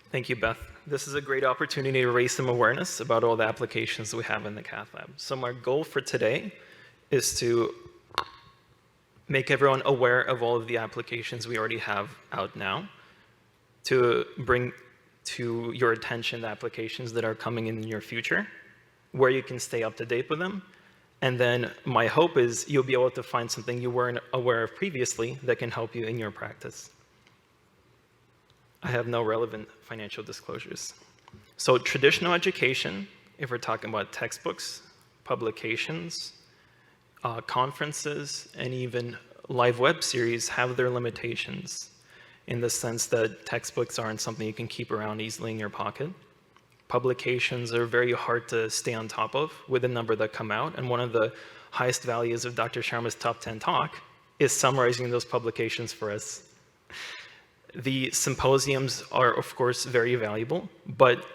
Thank you, Beth. This is a great opportunity to raise some awareness about all the applications we have in the Cath lab. So my goal for today is to make everyone aware of all of the applications we already have out now, to bring to your attention the applications that are coming in the near future, where you can stay up to date with them. And then my hope is you'll be able to find something you weren't aware of previously that can help you in your practice. I have no relevant financial disclosures. So traditional education, if we're talking about textbooks, publications, conferences, and even live web series have their limitations in the sense that textbooks aren't something you can keep around easily in your pocket. Publications are very hard to stay on top of with the number that come out, and one of the highest values of Dr. Sharma's Top 10 talk is summarizing those publications for us. The symposiums are, of course, very valuable, but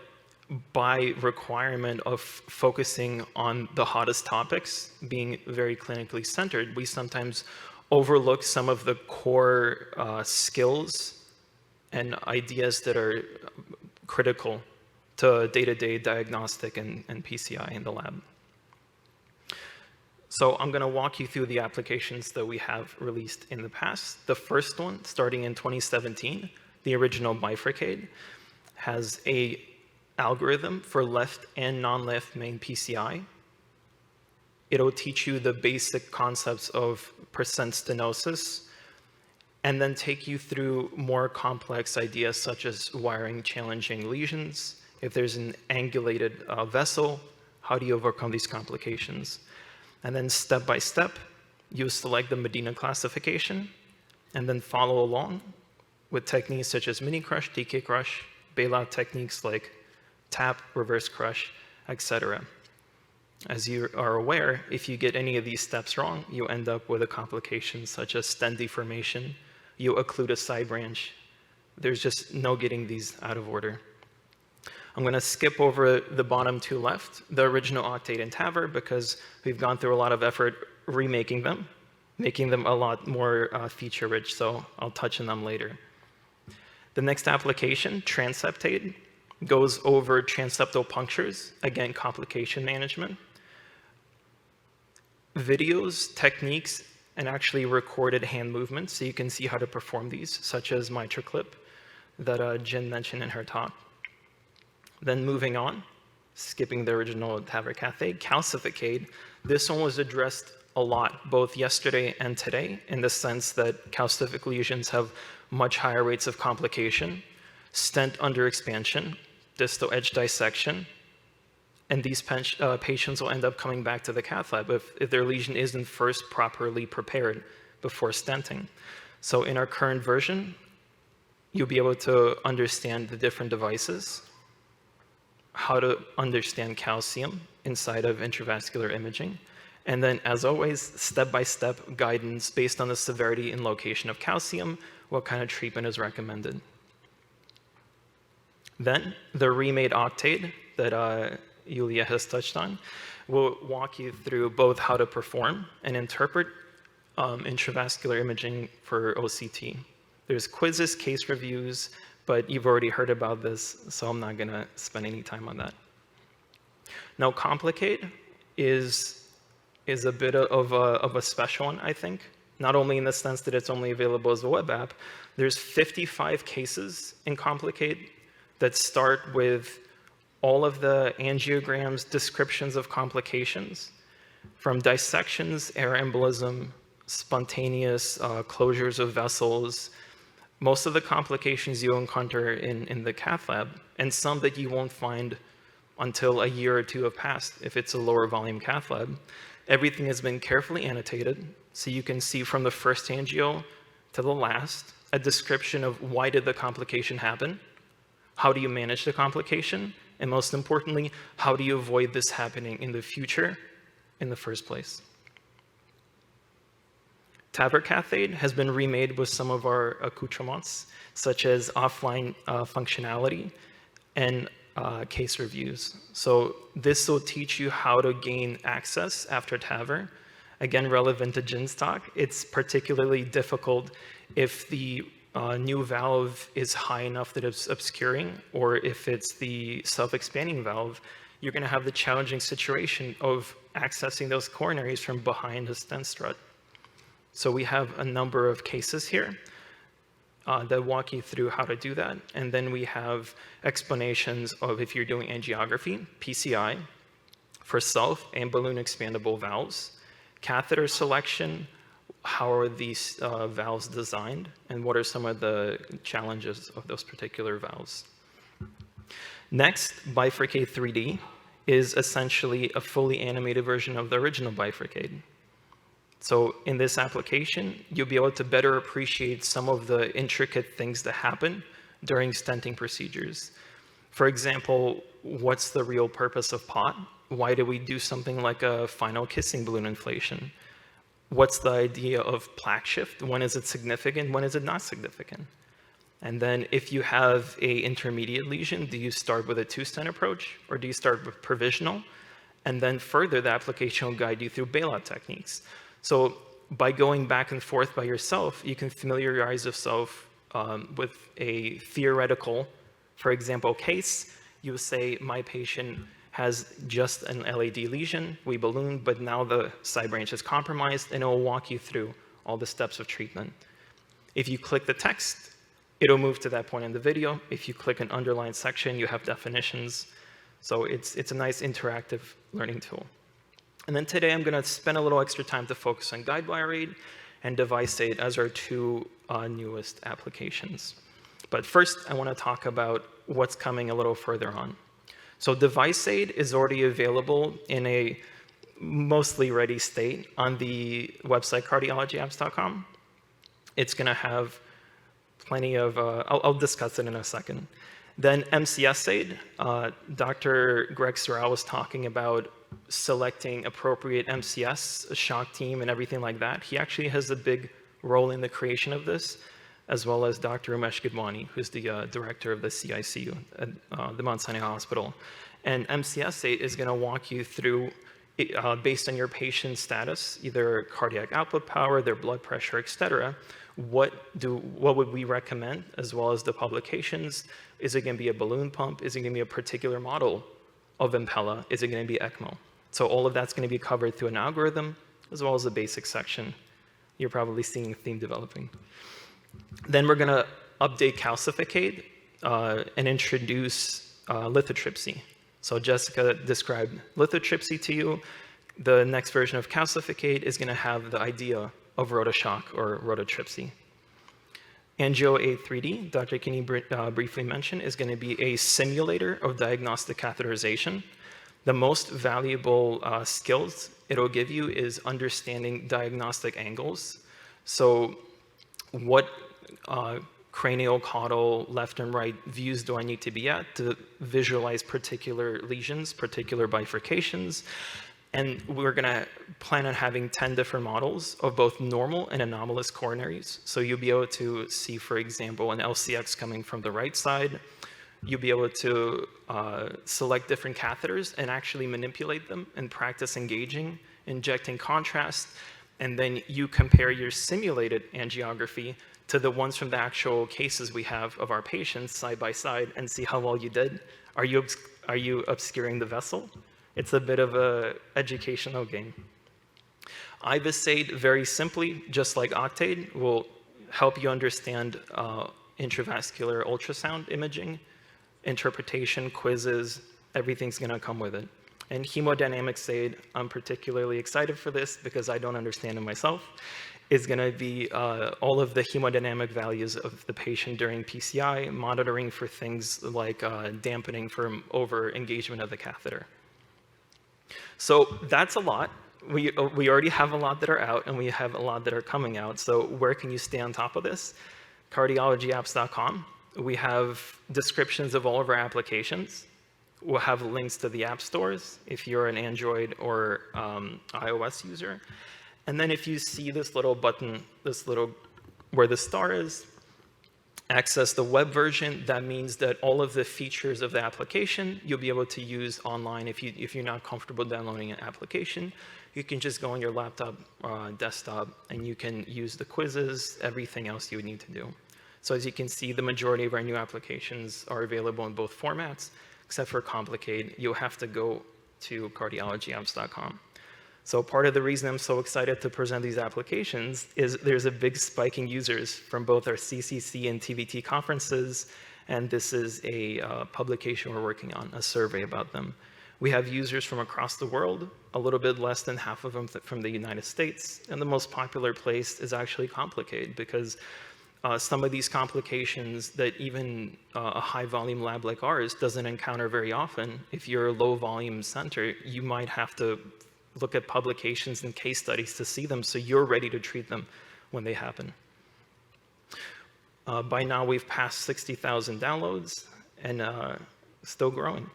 by requirement of focusing on the hottest topics, being very clinically centered, we sometimes overlook some of the core skills and ideas that are critical to day-to-day diagnostic and PCI in the lab. So I'm going to walk you through the applications that we have released in the past. The first one, starting in 2017, the original Bifurcate, has an algorithm for left and non-left main PCI. It'll teach you the basic concepts of percent stenosis, and then take you through more complex ideas such as wiring challenging lesions. If there's an angulated vessel, how do you overcome these complications? And then step by step, you select the Medina classification, and then follow along with techniques such as mini crush, DK crush, bailout techniques like tap, reverse crush, etc. As you are aware, if you get any of these steps wrong, you end up with a complication such as stent deformation, you occlude a side branch. There's just no getting these out of order. I'm going to skip over the bottom two left, the original Octade and TAVR, because we've gone through a lot of effort remaking them, making them a lot more feature-rich, so I'll touch on them later. The next application, Transeptate, goes over transeptal punctures, again, complication management. Videos, techniques, and actually recorded hand movements, so you can see how to perform these, such as MitraClip that Jen mentioned in her talk. Then moving on, skipping the original TAVR cathode, calcificate. This one was addressed a lot, both yesterday and today, in the sense that calcific lesions have much higher rates of complication, stent under expansion, distal edge dissection, and these patients will end up coming back to the cath lab if their lesion isn't first properly prepared before stenting. So in our current version, you'll be able to understand the different devices, how to understand calcium inside of intravascular imaging, and then, as always, step-by-step guidance based on the severity and location of calcium, what kind of treatment is recommended. Then, the remade Octade that Yulia has touched on will walk you through both how to perform and interpret intravascular imaging for OCT. There's quizzes, case reviews, but you've already heard about this, so I'm not going to spend any time on that. Now, Complicate is a bit of a special one, I think, not only in the sense that it's only available as a web app. There's 55 cases in Complicate that start with all of the angiograms, descriptions of complications, from dissections, air embolism, spontaneous closures of vessels, most of the complications you'll encounter in the cath lab, and some that you won't find until a year or two have passed if it's a lower volume cath lab. Everything has been carefully annotated, so you can see from the first angio to the last a description of why did the complication happen, how do you manage the complication, and most importantly, how do you avoid this happening in the future in the first place. TAVR cathode has been remade with some of our accoutrements, such as offline functionality and case reviews. So this will teach you how to gain access after TAVR. Again, relevant to Jin's talk, it's particularly difficult if the new valve is high enough that it's obscuring, or if it's the self-expanding valve, you're going to have the challenging situation of accessing those coronaries from behind the stent strut. So we have a number of cases here that walk you through how to do that. And then we have explanations of if you're doing angiography, PCI, for self and balloon expandable valves, catheter selection, how are these valves designed, and what are some of the challenges of those particular valves. Next, Bifurcate 3D is essentially a fully animated version of the original Bifurcate. So in this application, you'll be able to better appreciate some of the intricate things that happen during stenting procedures. For example, what's the real purpose of POT? Why do we do something like a final kissing balloon inflation? What's the idea of plaque shift? When is it significant? When is it not significant? And then if you have an intermediate lesion, do you start with a two-stent approach, or do you start with provisional? And then further, the application will guide you through bailout techniques. So by going back and forth by yourself, you can familiarize yourself with a theoretical, for example, case. You say, my patient has just an LAD lesion, we balloon, but now the side branch is compromised, and it will walk you through all the steps of treatment. If you click the text, it'll move to that point in the video. If you click an underlined section, you have definitions. So it's a nice interactive learning tool. And then today, I'm going to spend a little extra time to focus on guide wire aid and device aid as our two newest applications. But first, I want to talk about what's coming a little further on. So device aid is already available in a mostly ready state on the website cardiologyapps.com. It's going to have plenty of, I'll discuss it in a second. Then MCS aid, Dr. Greg Sorrell was talking about selecting appropriate MCS, a shock team, and everything like that. He actually has a big role in the creation of this, as well as Dr. Umesh Gidwani, who's the director of the CICU at the Mount Sinai Hospital. And MCS aid is going to walk you through, based on your patient's status, either cardiac output power, their blood pressure, et cetera, what would we recommend, as well as the publications. Is it going to be a balloon pump? Is it going to be a particular model of Impella? Is it going to be ECMO? So all of that's going to be covered through an algorithm, as well as the basic section. You're probably seeing a theme developing. Then we're going to update calcificate and introduce lithotripsy. So Jessica described lithotripsy to you. The next version of calcificate is going to have the idea of rotoshock or rototripsy. Angio aid 3D, Dr. Kinney briefly mentioned, is going to be a simulator of diagnostic catheterization. The most valuable skills it'll give you is understanding diagnostic angles. So what cranial, caudal, left and right views do I need to be at to visualize particular lesions, particular bifurcations? And we're going to plan on having 10 different models of both normal and anomalous coronaries. So you'll be able to see, for example, an LCX coming from the right side. You'll be able to select different catheters and actually manipulate them and practice engaging, injecting contrast. And then you compare your simulated angiography to the ones from the actual cases we have of our patients side by side and see how well you did. Are you obscuring the vessel? It's a bit of an educational game. IVUS aid, very simply, just like Octade, will help you understand intravascular ultrasound imaging, interpretation, quizzes, everything's going to come with it. And hemodynamics aid, I'm particularly excited for this because I don't understand it myself, is going to be all of the hemodynamic values of the patient during PCI, monitoring for things like dampening from over-engagement of the catheter. So that's a lot. We already have a lot that are out, and we have a lot that are coming out. So where can you stay on top of this? Cardiologyapps.com. We have descriptions of all of our applications. We'll have links to the app stores if you're an Android or iOS user. And then if you see this little button, where the star is, access the web version. That means that all of the features of the application you'll be able to use online. If you're not comfortable downloading an application, you can just go on your laptop, desktop, and you can use the quizzes, everything else you would need to do. So as you can see, the majority of our new applications are available in both formats, except for Complicate. You'll have to go to cardiologyapps.com. So part of the reason I'm so excited to present these applications is there's a big spike in users from both our CCC and TVT conferences, and this is a publication we're working on, a survey about them. We have users from across the world, a little bit less than half of them from the United States, and the most popular place is actually Complicate, because some of these complications that even a high volume lab like ours doesn't encounter very often. If you're a low volume center, you might have to look at publications and case studies to see them so you're ready to treat them when they happen. By now we've passed 60,000 downloads and still growing.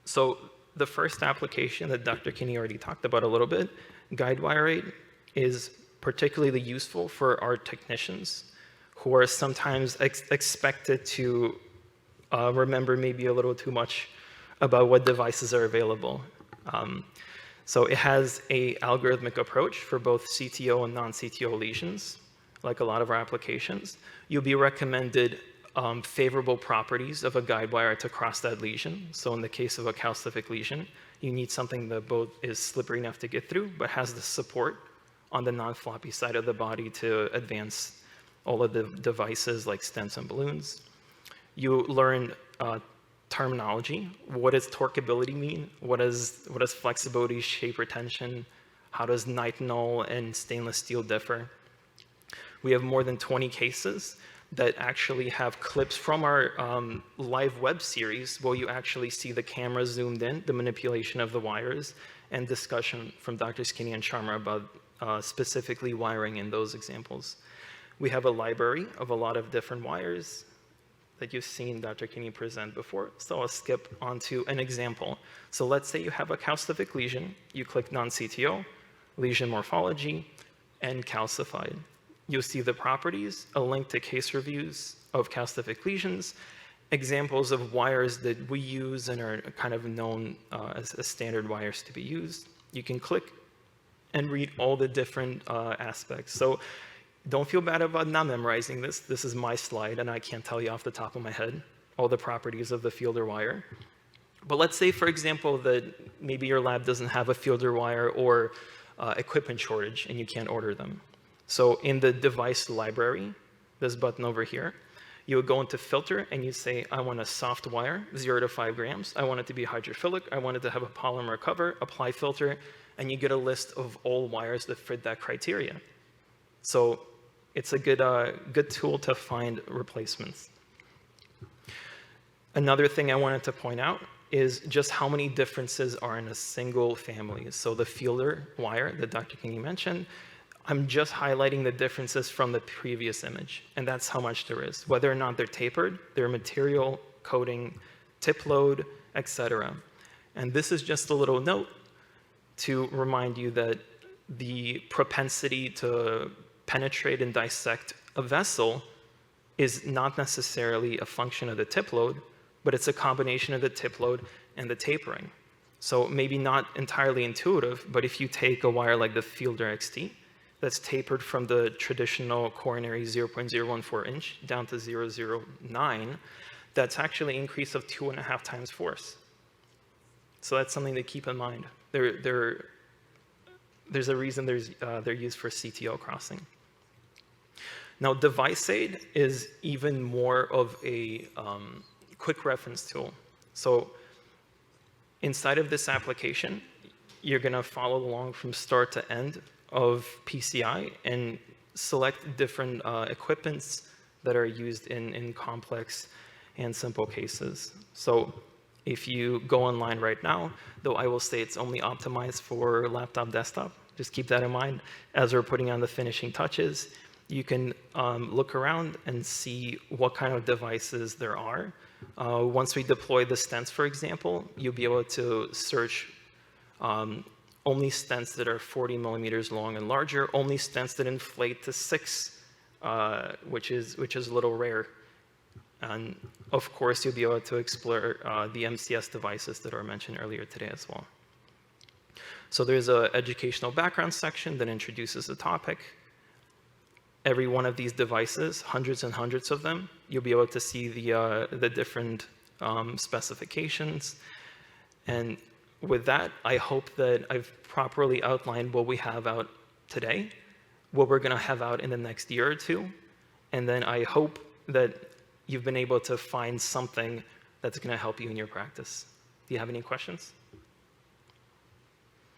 So the first application that Dr. Kinney already talked about a little bit, GuideWire 8, is particularly useful for our technicians who are sometimes expected to remember maybe a little too much about what devices are available. So it has an algorithmic approach for both CTO and non-CTO lesions, like a lot of our applications. You'll be recommended favorable properties of a guide wire to cross that lesion. So in the case of a calcific lesion, you need something that both is slippery enough to get through, but has the support on the non-floppy side of the body to advance all of the devices like stents and balloons. You learn terminology. What does torqueability mean? What does flexibility, shape retention? How does nitinol and stainless steel differ? We have more than 20 cases that actually have clips from our live web series where you actually see the camera zoomed in, the manipulation of the wires, and discussion from Drs. Kinney and Sharma about specifically wiring in those examples. We have a library of a lot of different wires that you've seen Dr. Kinney present before, so I'll skip onto an example. So let's say you have a calcific lesion, you click non-CTO, lesion morphology, and calcified. You'll see the properties, a link to case reviews of calcific lesions, examples of wires that we use and are kind of known as standard wires to be used. You can click and read all the different aspects. So don't feel bad about not memorizing this. This is my slide, and I can't tell you off the top of my head all the properties of the fielder wire. But let's say, for example, that maybe your lab doesn't have a fielder wire or equipment shortage, and you can't order them. So in the device library, this button over here, you would go into filter, and you say, I want a soft wire, 0 to 5 grams. I want it to be hydrophilic. I want it to have a polymer cover, apply filter, and you get a list of all wires that fit that criteria. So it's a good tool to find replacements. Another thing I wanted to point out is just how many differences are in a single family. So the fielder wire that Dr. Kinney mentioned, I'm just highlighting the differences from the previous image, and that's how much there is. Whether or not they're tapered, their material, coating, tip load, etc. And this is just a little note to remind you that the propensity to penetrate and dissect a vessel is not necessarily a function of the tip load, but it's a combination of the tip load and the tapering. So maybe not entirely intuitive, but if you take a wire like the Fielder XT that's tapered from the traditional coronary 0.014 inch down to 0.009, that's actually an increase of 2.5 times force. So that's something to keep in mind. There's a reason they're used for CTO crossing. Now, device aid is even more of a quick reference tool. So inside of this application, you're going to follow along from start to end of PCI and select different equipments that are used in complex and simple cases. So if you go online right now, though I will say it's only optimized for laptop, desktop, just keep that in mind as we're putting on the finishing touches. You can look around and see what kind of devices there are. Once we deploy the stents, for example, you'll be able to search only stents that are 40 millimeters long and larger, only stents that inflate to 6, which is a little rare. And of course, you'll be able to explore the MCS devices that were mentioned earlier today as well. So there's an educational background section that introduces the topic. every one of these devices, hundreds and hundreds of them. You'll be able to see the different specifications. And with that, I hope that I've properly outlined what we have out today, what we're going to have out in the next year or two, and then I hope that you've been able to find something that's going to help you in your practice. Do you have any questions?